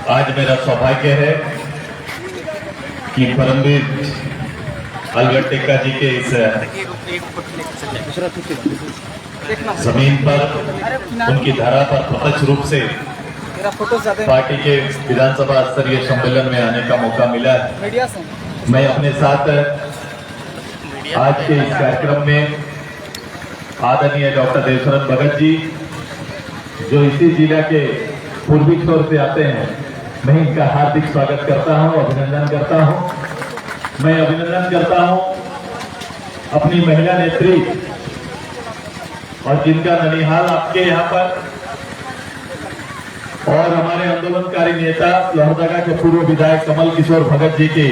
आज मेरा सौभाग्य है कि परमवीर अलगट टेक्का जी के इस जमीन पर उनकी धरा पर प्रत्यक्ष रूप से पार्टी के विधानसभा स्तरीय सम्मेलन में आने का मौका मिला है। मैं अपने साथ आज के इस कार्यक्रम में आदरणीय डॉक्टर देवशरण भगत जी, जो इसी जिला के पूर्वी छोर से आते हैं, मैं इनका हार्दिक स्वागत करता हूं, अभिनंदन करता हूं। मैं अभिनंदन करता हूं अपनी महिला नेत्री और जिनका ननिहाल आपके यहाँ पर, और हमारे आंदोलनकारी नेता लोहरदगा के पूर्व विधायक कमल किशोर भगत जी की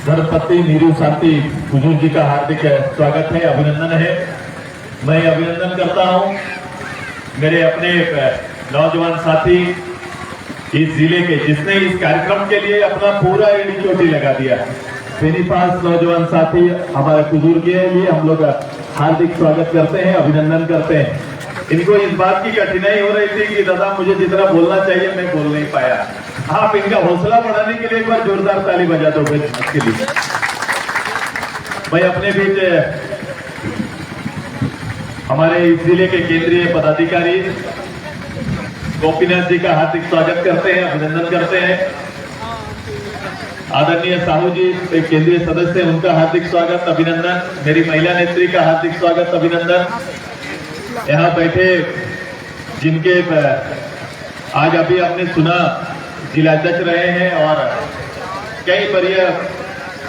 धर्मपत्नी नीरू शांति हुजूर जी का हार्दिक स्वागत है, अभिनंदन है। मैं अभिनंदन करता हूं मेरे अपने नौजवान साथी इस जिले के, जिसने इस कार्यक्रम के लिए अपना पूरा एड़ी चोटी लगा दिया। मेरे पास नौजवान साथी हमारे हुजूर के लिए हम लोग हार्दिक स्वागत करते हैं, अभिनंदन करते हैं। इनको इस बात की कठिनाई हो रही थी कि दादा मुझे जितना बोलना चाहिए मैं बोल नहीं पाया। आप इनका हौसला बढ़ाने के लिए एक बार जोरदार ताली बजा दो इसके लिए। मैं अपने बीच हमारे इस जिले के केंद्रीय पदाधिकारी गोपीनाथ जी का हार्दिक स्वागत करते हैं, अभिनंदन करते हैं। आदरणीय साहू जी एक केंद्रीय सदस्य, उनका हार्दिक स्वागत, अभिनंदन। मेरी महिला नेत्री का हार्दिक स्वागत, अभिनंदन। यहाँ बैठे जिनके आज अभी आपने सुना जिलाध्यक्ष रहे हैं और कई बड़े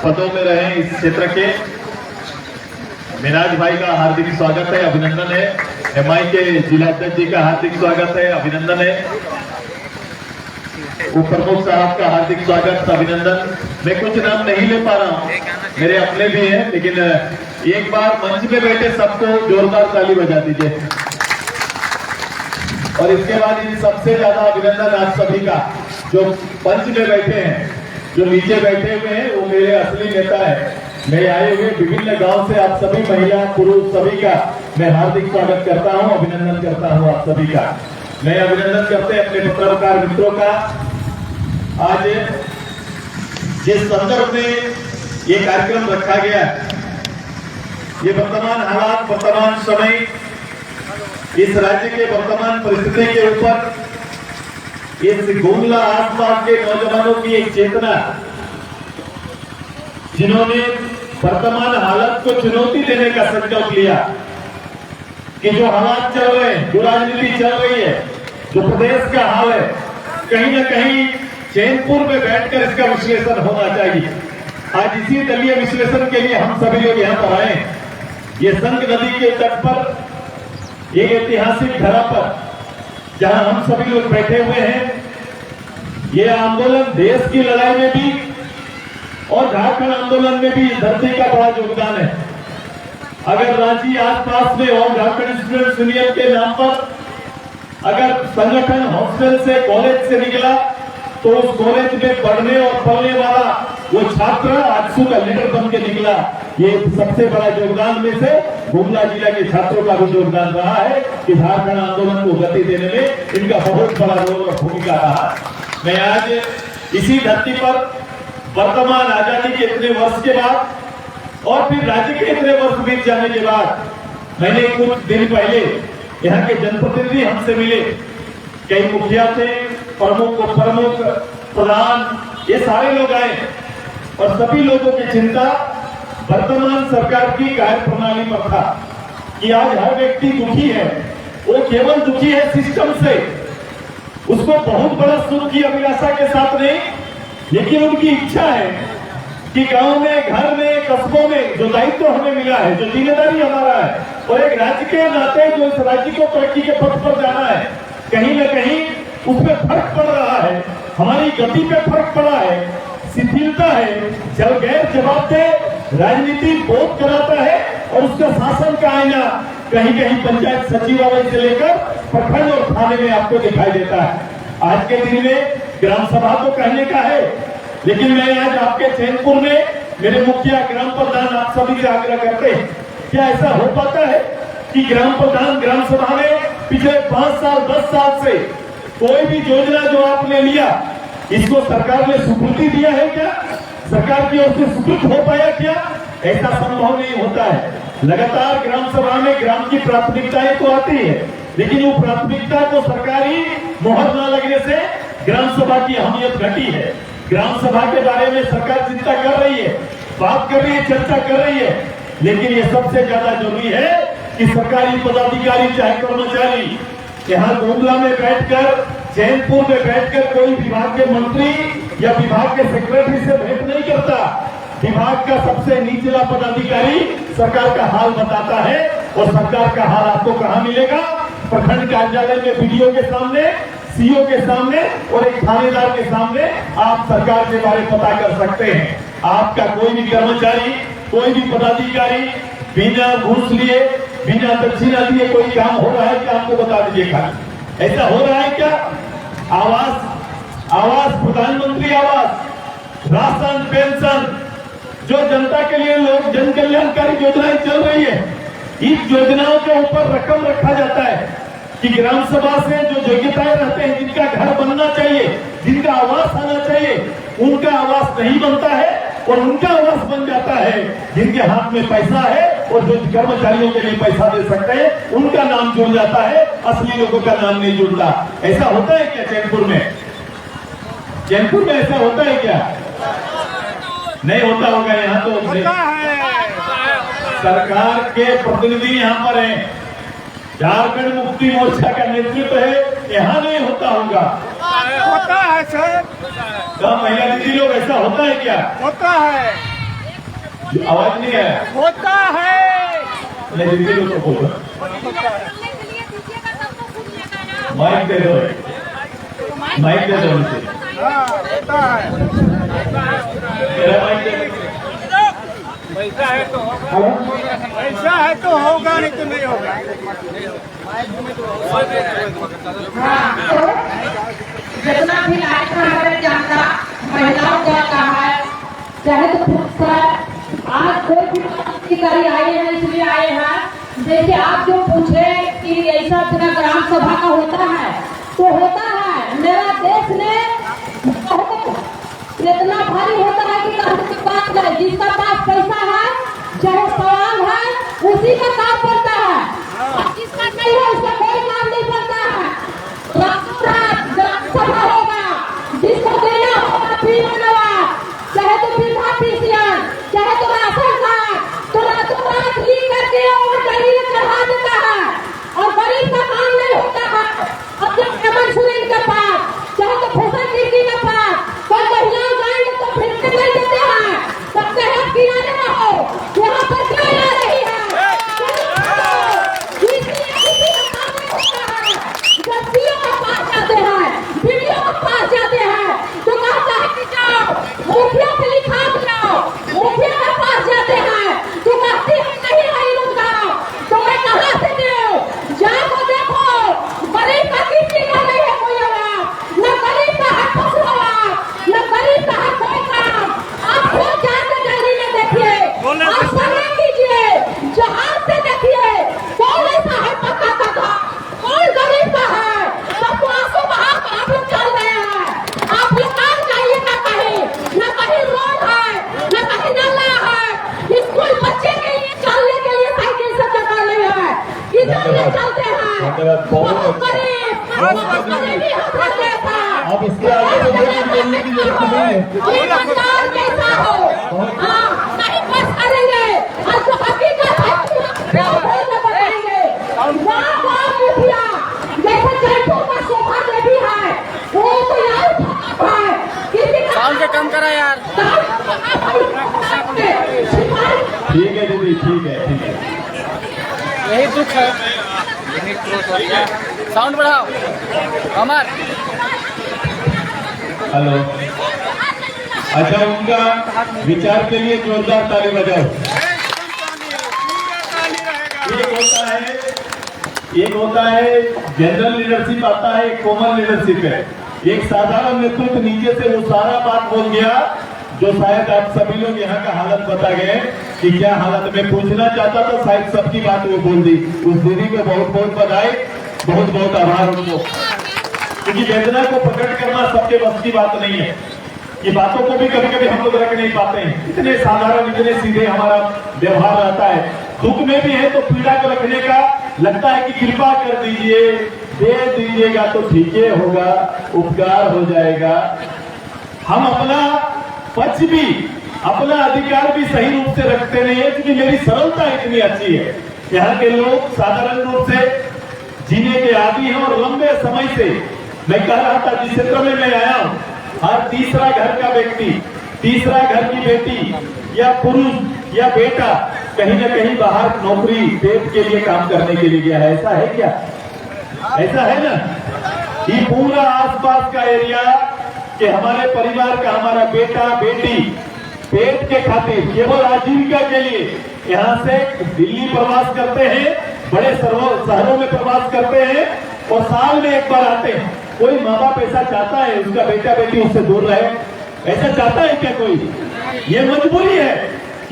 पदों में रहे हैं इस क्षेत्र के, मिराज भाई का हार्दिक स्वागत है, अभिनंदन है। एमआई के जिलाध्यक्ष जी का हार्दिक स्वागत है, अभिनंदन है। उप प्रमुख साहब का हार्दिक स्वागत, अभिनंदन। मैं कुछ नाम नहीं ले पा रहा हूँ, मेरे अपने भी हैं, लेकिन एक बार मंच में बैठे सबको जोरदार ताली बजा दीजिए। और इसके बाद इन सबसे ज्यादा अभिनंदन आप सभी का, जो मंच में बैठे हैं, जो नीचे बैठे हुए हैं, वो मेरे असली नेता है। मैं आए हुए विभिन्न गांव से आप सभी महिला पुरुष सभी का मैं हार्दिक स्वागत करता हूं, अभिनंदन करता हूं आप सभी का। मैं अभिनंदन करते हैं अपने पत्रकार मित्रों का। आज जिस संदर्भ में ये कार्यक्रम रखा गया, ये वर्तमान हालात, वर्तमान समय, इस राज्य के वर्तमान परिस्थिति के ऊपर इस गुमला आसपास के नौजवानों की एक चेतना, जिन्होंने वर्तमान हालत को चुनौती देने का संकल्प लिया कि जो हालात चल रहे हैं, जो राजनीति चल रही है, जो प्रदेश का हाल है, कहीं न कहीं चैनपुर में बैठकर इसका विश्लेषण होना चाहिए। आज इसी दलीय विश्लेषण के लिए हम सभी लोग यहाँ पर आए। ये संग नदी के तट पर एक ऐतिहासिक धरा पर जहां हम सभी लोग बैठे हुए हैं, ये आंदोलन देश की लड़ाई में भी और झारखंड आंदोलन में भी इस धरती का बड़ा योगदान है। अगर रांची आसपास में और झारखंड स्टूडेंट्स यूनियन के नाम पर अगर संगठन हॉस्टल से कॉलेज से निकला, तो उस कॉलेज में पढ़ने और पढ़ने वाला वो छात्र आजसू का लीडर बन के निकला। ये सबसे बड़ा योगदान में से गुमला जिला के छात्रों का भी योगदान रहा है कि झारखंड आंदोलन को गति देने में इनका बहुत बड़ा रोल और भूमिका रहा। मैं आज इसी धरती पर वर्तमान आजादी के इतने वर्ष के बाद और फिर राज्य के इतने वर्ष बीत जाने के बाद, मैंने कुछ दिन पहले यहाँ के जनप्रतिनिधि हमसे मिले, कई मुखिया थे, प्रमुख प्रमुख प्रधान, ये सारे लोग आए और सभी लोगों की चिंता वर्तमान सरकार की कार्य प्रणाली पर था कि आज हर व्यक्ति दुखी है। वो केवल दुखी है सिस्टम से, उसको बहुत बड़ा सुख की अभिलाषा के साथ नहीं, लेकिन उनकी इच्छा है कि गांव में, घर में, कस्बों में जो दायित्व हमें मिला है, जो जिम्मेदारी हमारा है, और एक राज्य के नाते जो इस राज्य को तरक्की के पथ पर जाना है, कहीं न कहीं उसमें फर्क पड़ रहा है, हमारी गति पे फर्क पड़ा है, शिथिलता है, जब गैर जवाबदेह राजनीति बोध कराता है और उसका शासन का आईना कहीं कहीं पंचायत सचिवालय से लेकर प्रखंड और थाने में आपको दिखाई देता है। आज के दिन में ग्राम सभा तो कहने का है, लेकिन मैं आज आपके चैनपुर में मेरे मुखिया ग्राम प्रधान आप सभी से आग्रह करते हैं, क्या ऐसा हो पाता है कि ग्राम प्रधान ग्राम सभा में पिछले 5 साल 10 साल से कोई भी योजना जो आपने लिया इसको सरकार ने स्वीकृति दिया है क्या? सरकार की ओर से स्वीकृत हो पाया क्या? ऐसा संभव नहीं होता है। लगातार ग्राम सभा में ग्राम की प्राथमिकताएं तो आती है, लेकिन वो प्राथमिकता को सरकारी मोहर न लगने से ग्राम सभा की अहमियत घटी है। ग्राम सभा के बारे में सरकार चिंता कर रही है, बात कर रही है, चर्चा कर रही है, लेकिन ये सबसे ज्यादा जरूरी है कि सरकारी पदाधिकारी चाहे कर्मचारी यहाँ गुमला में बैठकर, चैनपुर में बैठकर कोई विभाग के मंत्री या विभाग के सेक्रेटरी से भेंट नहीं करता। विभाग का सबसे निचला पदाधिकारी सरकार का हाल बताता है, और सरकार का हाल आपको कहाँ मिलेगा? प्रखंड कार्यालय में वीडियो के सामने, सीओ के सामने और एक थानेदार के सामने आप सरकार के बारे में पता कर सकते हैं। आपका कोई भी कर्मचारी, कोई भी पदाधिकारी बिना घूस लिए, बिना दक्षिणा दिए कोई काम हो रहा है क्या? आपको बता दीजिए खाली ऐसा हो रहा है क्या? आवास, प्रधानमंत्री आवास, राशन, पेंशन, जो जनता के लिए लोग जन कल्याणकारी योजनाएं चल रही है, इस योजनाओं के ऊपर रकम रखा जाता है कि ग्राम सभा से जो योग्यताएं रहते हैं, जिनका घर बनना चाहिए, जिनका आवास आना चाहिए, उनका आवास नहीं बनता है और उनका आवास बन जाता है जिनके हाथ में पैसा है और जो कर्मचारियों के लिए पैसा दे सकते हैं, उनका नाम जुड़ जाता है, असली लोगों का नाम नहीं जुड़ता। ऐसा होता है क्या चैनपुर में? चैनपुर में ऐसा होता है क्या? नहीं होता होगा। यहाँ तो सरकार के प्रतिनिधि यहाँ पर हैं, झारखंड मुक्ति मोर्चा का नेतृत्व है, यहाँ नहीं होता होगा। होता है सर। क्या महिला दीदी लोग ऐसा होता है क्या? होता है। आवाज नहीं है। होता है। नहीं दीदी लोग तो बोलो, माइक दे दो, माइक दे दो उनसे। होता है। मेरा माइक दे दो। पैसा है तो होगा, पैसा है तो होगा, नहीं तो नहीं होगा। जितना भी लाइफ का हमारे जनता महिलाओं का कहा है, चाहे तो पुरुष है, आज कोई भी अधिकारी आए हैं इसलिए आए हैं। जैसे आप जो पूछे कि ऐसा तरह ग्राम सभा का होता है, तो होता है। मेरा देश ने इतना भारी होता है कि बात है, जिसका पास पैसा है, चाहे सवाल है, उसी का काम पड़ता है, और जिसका नहीं है उसका कोई काम नहीं पड़ता है। ग्राम सभा होगा, जिसको देना होगा फ्री नवाज, चाहे तो बिना पीसीआर, चाहे तो राशन कार्ड, तो रातों रात ली करके और गरीब चढ़ा देता है, और गरीब का काम नहीं होता है। अब जब हेमंत सोरेन के पास, चाहे तो फैशन दीदी के पास, कोई महिलाएं जाएंगे तो फिर से नहीं देते हैं, सबके हाथ किनारे रहो, यहाँ पर क्यों आ रही है? जब सीओ के पास जाते हैं, वीडियो के पास जाते हैं, तो कहता है कि जाओ मुखिया से लिखा जाओ, मुखिया के पास जाते हैं तो कहती है नहीं है रोजगार, तो मैं कहाँ से दूं? जाओ देखो, गरीब का किसी का नहीं है कोई आवाज, न गरीब का है पशु आवाज, न गरीब का है कोई काम। आप खुद जाकर जल्दी में देखिए, आप सर्वे कीजिए, जहाँ से देखिए कौन ऐसा है पक्का का था, कौन गरीब का है, सबको आंसू बहा कर आप लोग चल रहे हैं। आप लोग काम चाहिए ना कहीं रोड है, न कहीं नाला है, स्कूल बच्चे के लिए चलने के लिए साइकिल से जगह नहीं है, इधर नहीं चलते हैं। बहुत गरीब भी हमारा देश है। अब इसके आगे तो बोलने की जरूरत नहीं है। और ईमानदार कैसा हो, हाँ नहीं बस करेंगे, और जो हकीकत है बताएंगे। गाँव मुखिया जैसे जयपुर का शोभा देवी है, वो तो यार है, किसी का साउंड कम करा यार। ठीक है दीदी, ठीक है, ठीक है। यही दुख है। साउंड बढ़ाओ अमर। हेलो, अच्छा उनका विचार के लिए जोरदार ताली बजाओ। एक होता है जनरल लीडरशिप, आता है एक कॉमन लीडरशिप है। एक साधारण नेतृत्व नीचे से वो सारा बात बोल गया जो शायद आप सभी लोग यहाँ का हालत बता गए कि क्या हालत में पूछना चाहता था, शायद सबकी बात वो बोल दी। उस दीदी को बहुत बहुत बधाई, बहुत बहुत आभार उनको। क्योंकि वेदना को प्रकट करना सबके बस की बात नहीं है। ये बातों को भी कभी कभी हम लोग रख नहीं पाते हैं, इतने साधारण इतने सीधे हमारा व्यवहार रहता है। दुख में भी है तो पीड़ा को रखने का लगता है कि कृपा कर दीजिए, दे दीजिएगा तो ठीक ही होगा, उपकार हो जाएगा। हम अपना पक्ष भी, अपना अधिकार भी सही रूप से रखते नहीं है, क्योंकि मेरी सरलता इतनी अच्छी है। यहाँ के लोग साधारण रूप से जीने के आदी हैं और लंबे समय से, मैं कह रहा था जिस क्षेत्र में मैं आया हूँ, हर तीसरा घर का व्यक्ति, तीसरा घर की बेटी या पुरुष या बेटा कहीं न कहीं बाहर नौकरी पेट के लिए काम करने के लिए गया है। ऐसा है क्या? ऐसा है ना? ये पूरा आसपास का एरिया कि हमारे परिवार का हमारा बेटा बेटी पेट के खातिर केवल आजीविका के लिए यहाँ से दिल्ली प्रवास करते हैं, बड़े शहरों में प्रवास करते हैं और साल में एक बार आते हैं। कोई माँ बाप ऐसा चाहता है उसका बेटा बेटी उससे दूर रहे? ऐसा चाहता है क्या कोई? ये मजबूरी है,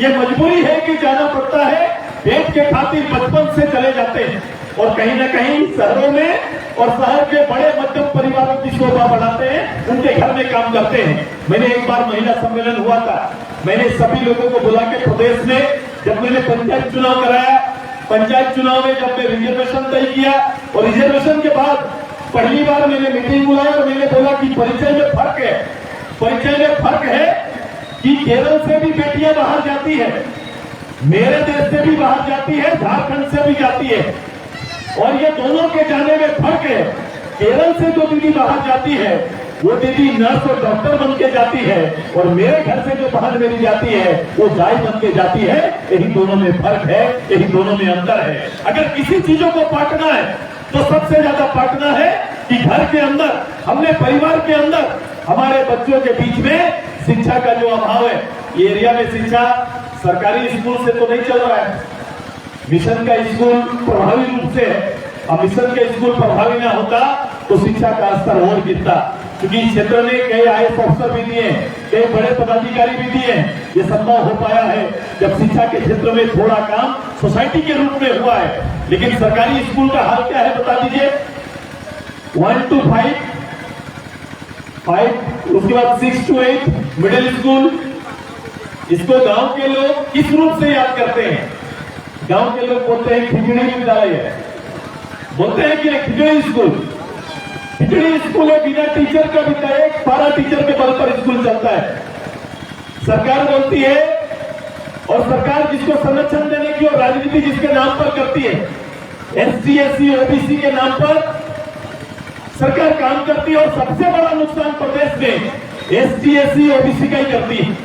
ये मजबूरी है कि जाना पड़ता है। पेट के खातिर बचपन से चले जाते हैं और कहीं न कहीं शहरों में और शहर के बड़े मध्यम परिवारों की शोभा बढ़ाते हैं, उनके घर में काम करते हैं। मैंने एक बार महिला सम्मेलन हुआ था, मैंने सभी लोगों को बुला के प्रदेश में, जब मैंने पंचायत चुनाव कराया, पंचायत चुनाव में जब मैं रिजर्वेशन तय किया और रिजर्वेशन के बाद पहली बार मैंने मीटिंग बुलाई और मैंने बोला कि परिचय में फर्क है, परिचय में फर्क है कि केरल से भी बेटियां बाहर जाती है, मेरे देश से भी बाहर जाती है, झारखंड से भी जाती है और ये दोनों के जाने में फर्क है। केरल से जो दीदी बाहर जाती है वो दीदी नर्स और डॉक्टर बन के जाती है और मेरे घर से जो बाहर मेरी जाती है वो गाय बन के जाती है। यही दोनों में फर्क है, यही दोनों में अंतर है। अगर किसी चीजों को बांटना है तो सबसे ज्यादा बांटना है कि घर के अंदर, हमने परिवार के अंदर हमारे बच्चों के बीच में शिक्षा का जो अभाव है, ये एरिया में शिक्षा सरकारी स्कूल से तो नहीं चल रहा है, मिशन का स्कूल प्रभावी रूप से है। अब मिशन का स्कूल प्रभावी ना होता तो शिक्षा का स्तर और गिरता, क्योंकि इस क्षेत्र में कई IAS अफसर भी दिए, कई बड़े पदाधिकारी भी दिए। ये संभव हो पाया है जब शिक्षा के क्षेत्र में थोड़ा काम सोसाइटी के रूप में हुआ है। लेकिन सरकारी स्कूल का हाल क्या है बता दीजिए? 1 to 5, उसके बाद 6 to 8 मिडिल स्कूल। इसको गांव के लोग किस रूप से याद करते हैं? गांव के लोग बोलते हैं खिचड़ी विद्यालय है, बोलते हैं कि खिचड़ी स्कूल, खिचड़ी स्कूल है, बिना टीचर का भी एक पारा टीचर के बल पर स्कूल चलता है। सरकार बोलती है और सरकार जिसको संरक्षण देने की और राजनीति जिसके नाम पर करती है, SC SC OBC के नाम पर सरकार काम करती है और सबसे बड़ा नुकसान प्रदेश में SC SC OBC का ही करती है।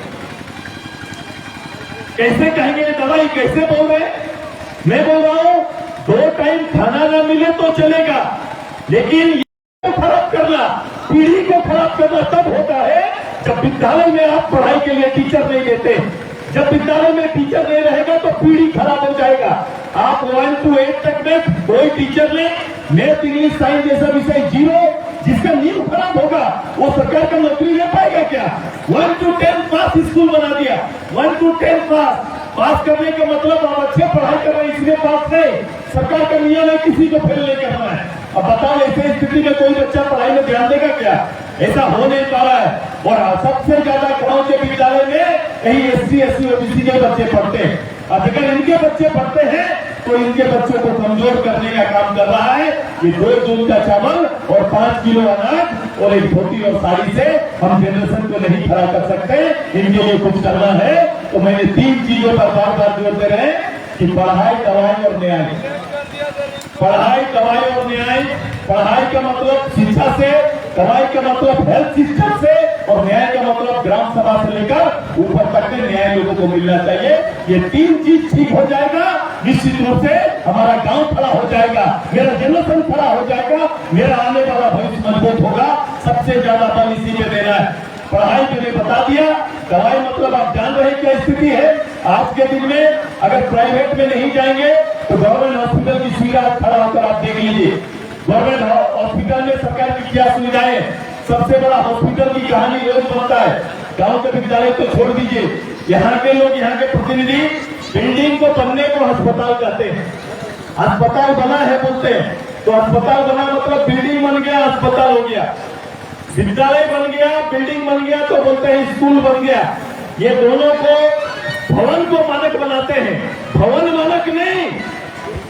कैसे कहेंगे दवाई, कैसे बोल रहे? मैं बोल रहा हूं 2 टाइम खाना ना मिले तो चलेगा, लेकिन खराब करना, पीढ़ी को खराब करना तब होता है जब विद्यालय में आप पढ़ाई के लिए टीचर नहीं देते। जब विद्यालय में टीचर नहीं रहेगा तो पीढ़ी खराब हो जाएगा। आप 1 to 8 तक में कोई टीचर ने मैथ इंग्लिश साइंस जैसा विषय 0, जिसका नींव खराब होगा वो सरकार का नौकरी ले पाएगा क्या? 1 to 10 पास स्कूल बना दिया, 1 to 10 पास करने का मतलब आप अच्छे पढ़ाई कर रहे हैं इसलिए पास नहीं। सरकार का नियम है किसी को फेल नहीं करना है। अब बताओ ऐसे स्थिति में कोई बच्चा पढ़ाई में ध्यान देगा क्या? ऐसा हो नहीं पा रहा है। और सबसे ज्यादा गांव के विद्यालय में यही SC SC OBC के बच्चे पढ़ते हैं। अब अगर इनके बच्चे पढ़ते हैं तो इनके बच्चों को कमजोर करने का काम कर रहा है। ये 2 दूध का चावल और 5 किलो अनाज और एक धोती और साड़ी से हम जनरेशन को नहीं खड़ा कर सकते। इनके लिए कुछ करना है तो मैंने 3 चीजों पर बार बार जोर दे रहे हैं कि पढ़ाई, दवाई और न्याय। पढ़ाई, दवाई और न्याय। पढ़ाई का मतलब शिक्षा से, दवाई का मतलब हेल्थ सिस्टम से और न्याय का मतलब ग्राम सभा से लेकर ऊपर तक के न्याय लोगों को मिलना चाहिए। ये 3 चीज ठीक हो जाएगा, निश्चित रूप से हमारा गांव खड़ा हो जाएगा, मेरा जनरेशन खड़ा हो जाएगा, मेरा आने वाला भविष्य मजबूत होगा। सबसे ज्यादा बल इसी में देना है। पढ़ाई मैंने बता दिया, दवाई मतलब आप जान रहे हैं क्या स्थिति है। आज के दिन में अगर प्राइवेट में नहीं जाएंगे तो गवर्नमेंट हॉस्पिटल की सुविधा खड़ा होकर आप देख लीजिए। गवर्नमेंट हॉस्पिटल में सरकार की क्या सुविधाएं? सबसे बड़ा हॉस्पिटल की कहानी रोज बनता है। गांव के विद्यालय तो छोड़ दीजिए, यहाँ के लोग, यहाँ के प्रतिनिधि बिल्डिंग को बनने को अस्पताल कहते हैं। अस्पताल बना है बोलते हैं, तो अस्पताल बना मतलब बिल्डिंग बन गया, अस्पताल हो गया, विद्यालय बन गया, बिल्डिंग बन गया तो बोलते हैं स्कूल बन गया। ये दोनों को भवन को मानक बनाते हैं, भवन मानक नहीं।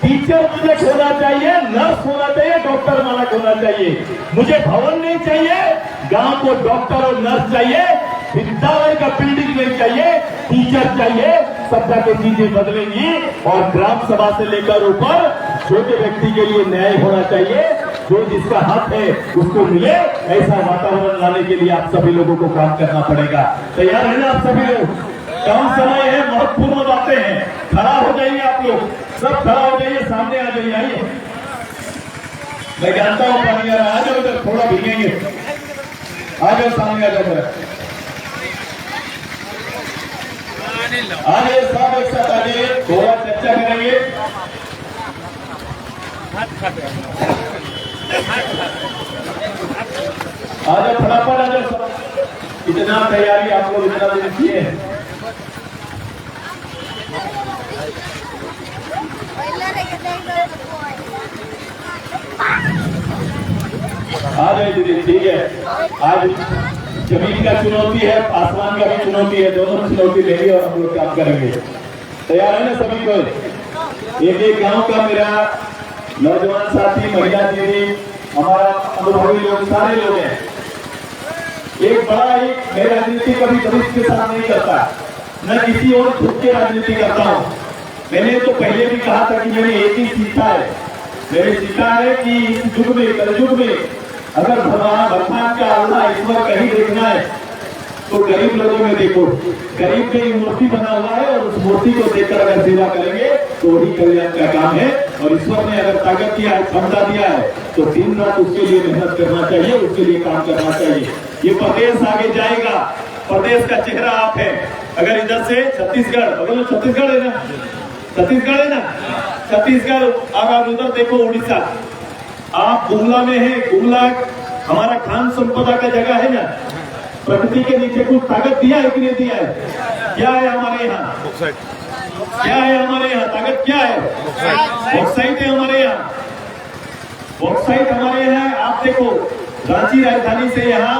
टीचर मानक होना चाहिए, नर्स होना चाहिए, डॉक्टर मानक होना चाहिए। मुझे भवन नहीं चाहिए, गांव को डॉक्टर और नर्स चाहिए, विद्यालय का बिल्डिंग नहीं चाहिए, टीचर चाहिए। सब जाके चीजें बदलेंगी और ग्राम सभा से लेकर ऊपर छोटे व्यक्ति के लिए न्याय होना चाहिए। जो जिसका हक है उसको मिले, ऐसा वातावरण लाने के लिए आप सभी लोगों को काम करना पड़ेगा। तैयार है ना आप सभी लोग? कम समय है, महत्वपूर्ण बातें हैं। खड़ा हो जाइए आप लोग, सब खड़ा हो जाइए, सामने आ जाइए। आइए, मैं जानता हूँ पानी आ रहा है, आ जाओ इधर, थोड़ा भीगेंगे। आ जाओ, सामने आ जाओ जरा। आ जाइए, सब एक साथ आ जाइए, थोड़ा चर्चा करेंगे। आ जाओ, फटाफट आ जाओ। इतना तैयारी आप लोग इतना दिन किए हैं। आ जाए दीदी, ठीक है। आज जमीन का चुनौती है, आसमान का भी चुनौती है, दोनों चुनौती लेंगे और हम लोग काम करेंगे। तैयार है ना सभी को? एक गांव का मेरा नौजवान साथी, महिला दीदी, हमारा अनुभवी लोग, सारे लोग हैं। एक बड़ा ही मैं राजनीति कभी भविष्य के साथ नहीं करता, न किसी और खुद के राजनीति करता हूँ। मैंने तो पहले भी कहा था कि मैंने एक ही सीखा है, मैंने सीखा है कि इस युग में, कलयुग में अगर भगवान का अल्लाह ईश्वर कहीं देखना है तो गरीब लोगों में देखो। गरीब की मूर्ति बना हुआ है और उस मूर्ति को देखकर अगर सेवा करेंगे तो वही कल्याण का काम है। और ईश्वर ने अगर ताकत दिया है, क्षमता दिया है, तो दिन रात उसके लिए मेहनत करना चाहिए, उसके लिए काम करना चाहिए। ये प्रदेश आगे जाएगा, प्रदेश का चेहरा आप है। अगर इधर से छत्तीसगढ़, बगल छत्तीसगढ़ है ना, छत्तीसगढ़ है ना, छत्तीसगढ़, अब उधर देखो उड़ीसा, आप गुमला में है। गुमला हमारा खान संपदा का जगह है ना, प्रकृति के नीचे कुछ ताकत दिया है कि नहीं दिया है? क्या है हमारे यहाँ? क्या है हमारे यहाँ ताकत? क्या है? बॉक्साइट है हमारे यहाँ, बॉक्साइट हमारे यहाँ। आप देखो, रांची राजधानी से यहाँ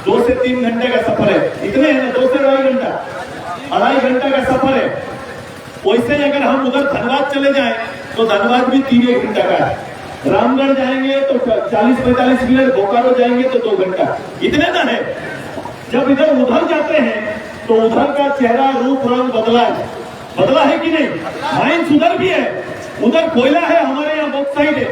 2 से 3 घंटे का सफर है, इतने है ना, 2 से 2.5 घंटा, 2.5 घंटा का सफर है। वैसे अगर हम उधर धनबाद चले जाएं तो धनबाद भी 3-1 घंटा का है। रामगढ़ जाएंगे तो 40-45 मिनट, बोकारो जाएंगे तो 2 घंटा, इतने ना है। जब इधर उधर जाते हैं तो उधर का चेहरा, रूप, रंग बदला है कि नहीं? माइंस उधर भी है, उधर कोयला है, हमारे यहाँ बॉक्साइट है।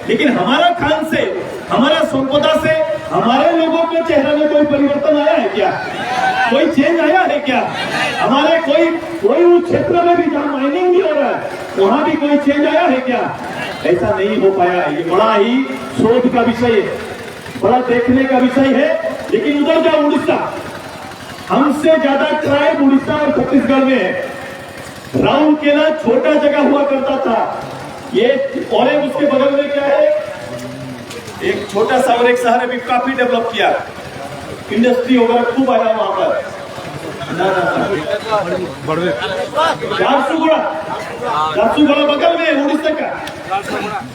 लेकिन हमारा खान से, हमारा संपदा से हमारे लोगों के चेहरे में कोई परिवर्तन आया है क्या? कोई चेंज आया है क्या? हमारे कोई उस क्षेत्र में भी जहाँ माइनिंग भी हो रहा है वहां भी कोई चेंज आया है क्या? ऐसा नहीं हो पाया है। ये बड़ा ही शोध का विषय है, बड़ा देखने का विषय है। लेकिन उधर जाओ उड़ीसा, हमसे ज्यादा ट्राइब उड़ीसा और छत्तीसगढ़ में है। राउरकेला छोटा जगह हुआ करता था, ये और एक उसके बगल में क्या है, एक छोटा सा और एक शहर है, भी काफी डेवलप किया, इंडस्ट्री वगैरह खूब आया वहां पर। झारसुगुड़ा बगल में उड़ीसा का।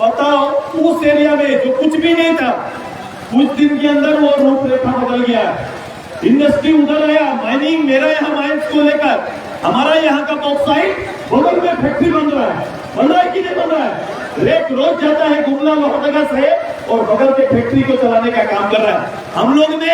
बताओ, उस एरिया में जो कुछ भी नहीं था, कुछ दिन के अंदर वो रूपरेखा बदल गया। इंडस्ट्री उधर आया, माइनिंग, मेरा यहाँ माइंस को लेकर, हमारा यहाँ का बॉक्साइट, बगल में फैक्ट्री बन रहा है कि नहीं बन रहा है? रेक रोज जाता है गुमला लोहरदगा से और बगल के फैक्ट्री को चलाने का काम कर रहा है। हम लोग ने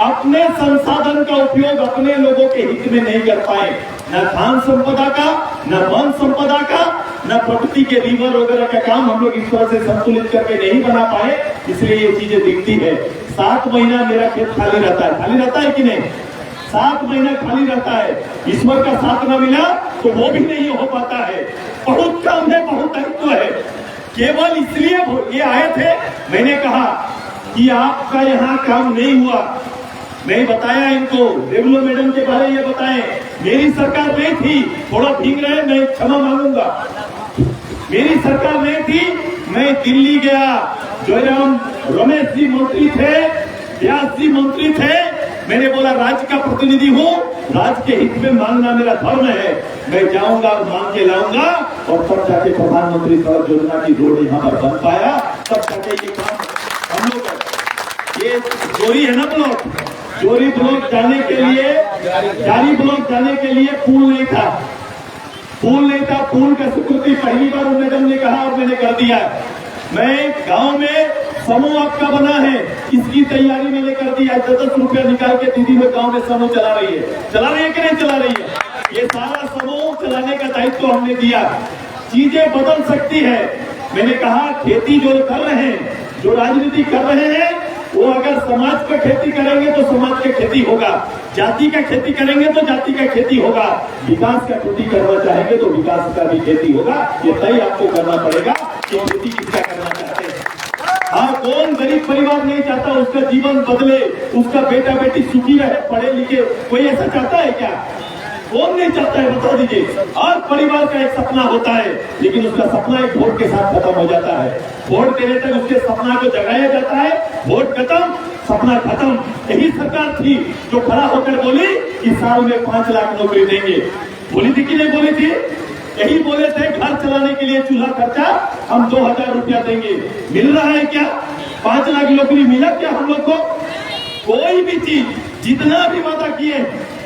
अपने संसाधन का उपयोग अपने लोगों के हित में नहीं कर पाए, न खान संपदा का, न वन संपदा का, न प्रकृति के रिवर वगैरह का काम हम लोग इस तरह से संतुलित करके नहीं बना पाए, इसलिए ये चीजें दिखती है। 7 महीना मेरा खेत खाली रहता है कि नहीं? 7 महीना खाली रहता है। ईश्वर का साथ न मिला तो वो भी नहीं हो पाता है। बहुत काम है, बहुत दायित्व है। केवल इसलिए ये आए थे, मैंने कहा कि आपका यहाँ काम नहीं हुआ। मैं बताया इनको, रेगुलर मैडम के बारे ये बताएं, मेरी सरकार नहीं थी, थोड़ा भीग रहे, मैं क्षमा मांगूंगा। मेरी सरकार नहीं थी, मैं दिल्ली गया, जयराम रमेश जी मंत्री थे, व्यास जी मंत्री थे, मैंने बोला राज्य का प्रतिनिधि हूँ, राज्य के हित में मांगना मेरा धर्म है, मैं जाऊंगा और मांग के लाऊंगा। और तब जाके प्रधानमंत्री सड़क योजना की रोड यहाँ पर बन पाया। सब करके ये काम हम लोग हैं। ये जोरी है ना ब्लॉक, जोरी ब्लॉक जाने के लिए, जारी ब्लॉक जाने के लिए पुल नहीं था, पुल नहीं था। पुल का स्वीकृति पहली बार मैडम ने कहा और मैंने कर दिया। मैं गांव में समूह आपका बना है, इसकी तैयारी मैंने कर दी है। 10 रुपया निकाल के दीदी लोग गांव में समूह चला रही है कि नहीं चला रही है? ये सारा समूह चलाने का दायित्व हमने दिया। चीजें बदल सकती है। मैंने कहा खेती जो कर रहे हैं, जो राजनीति कर रहे हैं, वो अगर समाज का खेती करेंगे तो समाज का खेती होगा, जाति का खेती करेंगे तो जाति का खेती होगा, विकास का खेती करना चाहेंगे तो विकास का भी खेती होगा। ये तय आपको करना पड़ेगा कि खेती किसका करना चाहते हैं। हाँ, कौन गरीब परिवार नहीं चाहता उसका जीवन बदले, उसका बेटा बेटी सुखी रहे, पढ़े लिखे? कोई ऐसा चाहता है क्या? कौन नहीं चाहता है, बता दीजिए। और परिवार का एक सपना होता है, लेकिन उसका सपना एक वोट के साथ खत्म हो जाता है। वोट देने तक उसके सपना को जगाया जाता है, वोट खत्म, सपना खत्म। यही सरकार थी जो खड़ा होकर बोली कि साल में 5 लाख नौकरी देंगे। बोली थी कि नहीं बोली थी? यही बोले थे घर चलाने के लिए चूल्हा खर्चा हम 2000 रुपया देंगे। मिल रहा है क्या? 5 लाख नौकरी मिला क्या हम लोग को? कोई भी चीज जितना भी वादा किए,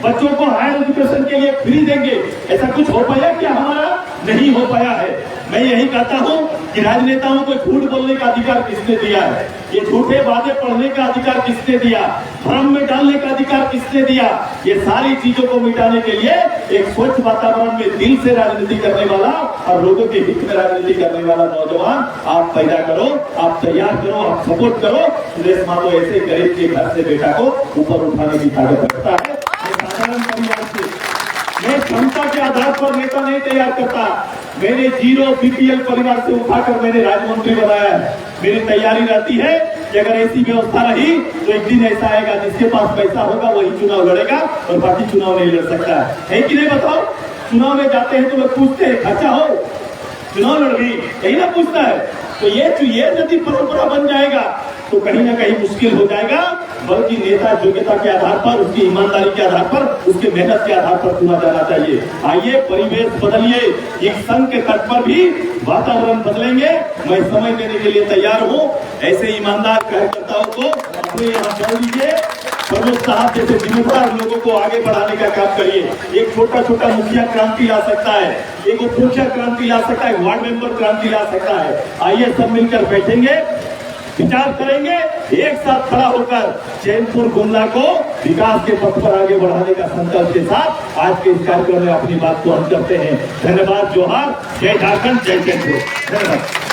बच्चों को हायर एजुकेशन के लिए फ्री देंगे, ऐसा कुछ हो पाया क्या? हमारा नहीं हो पाया है। मैं यही कहता हूं कि राजनेताओं को झूठ बोलने का अधिकार किसने दिया है? ये झूठे वादे पढ़ने का अधिकार किसने दिया? भ्रम में डालने का अधिकार किसने दिया? ये सारी चीजों को मिटाने के लिए एक स्वच्छ वातावरण में दिल से राजनीति करने वाला और लोगों के हित में राजनीति करने वाला नौजवान आप पैदा करो, आप तैयार करो, आप सपोर्ट करो। सुरेश माधव ऐसे गरीब के घर से बेटा को ऊपर उठाने की ताकत रखता है। साधारण परिवार से मैं क्षमता के आधार पर नेता नहीं तैयार करता। मैंने 0 BPL परिवार से उठाकर मैंने राज्य मंत्री बनाया है। मेरी तैयारी रहती है कि अगर ऐसी व्यवस्था रही तो एक दिन ऐसा आएगा जिसके पास पैसा होगा वही चुनाव लड़ेगा और बाकी चुनाव नहीं लड़ सकता है कि नहीं? बताओ, चुनाव में जाते हैं तो लोग पूछते हैं खर्चा हो, चुनाव लड़ रही, यही ना पूछता है। तो ये यदि परंपरा बन जाएगा तो कहीं ना कहीं मुश्किल हो जाएगा। बल्कि नेता योग्यता के आधार पर, उसकी ईमानदारी के आधार पर, उसके मेहनत के आधार पर चुना जाना चाहिए। आइए परिवेश बदलिए, एक संघ के तट पर भी वातावरण बदलेंगे। मैं समय देने के लिए तैयार हूँ। ऐसे ईमानदार कार्यकर्ताओं को अपने यहाँ जोड़ लीजिए। प्रमुख साहब जैसे जिम्मेदार लोगों को आगे बढ़ाने का काम करिए। एक छोटा छोटा मुखिया क्रांति ला सकता है, एक मुखिया क्रांति ला सकता है, वार्ड मेंबर क्रांति ला सकता है। आइए सब मिलकर बैठेंगे, विचार करेंगे, एक साथ खड़ा होकर चैनपुर गुमला को विकास के पथ पर आगे बढ़ाने का संकल्प के साथ आज के इस कार्यक्रम में अपनी बात को हम करते हैं। धन्यवाद। जोहार। जय झारखंड, जय चैनपुर। धन्यवाद।